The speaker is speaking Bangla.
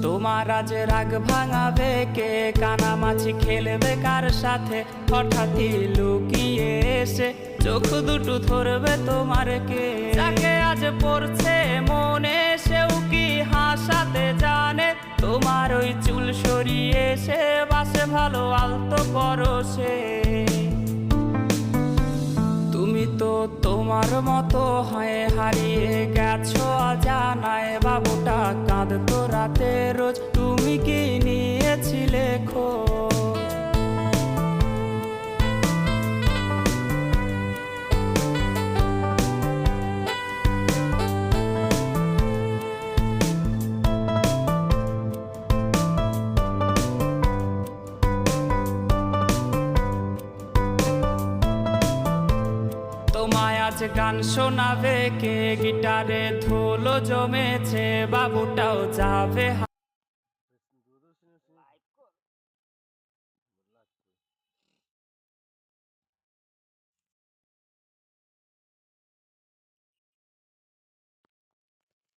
তোমার আজ রাগ ভাঙাবে কে, কানামাছি খেলবে কার সাথে, হঠাৎই লুকিয়ে এসে চোখ দুটো ধরবে তোমার কে। যাকে আজ পড়ছে মনে সেও কি হাসাতে জানে, তোমার ওই চুল সরিয়ে সে বাসে ভালো আলতো পরশে। তুমি তো তোমার মতো হয়ে হারিয়ে গেছো অজানায়, বাবুটা কাঁদতো রাতে রোজ, তুমি কি নিয়েছিলে খোঁজ? তোমায় আজ গান শোনাবে কে, গিটারে ধুলো জমেছে, বাবুটাও যাবে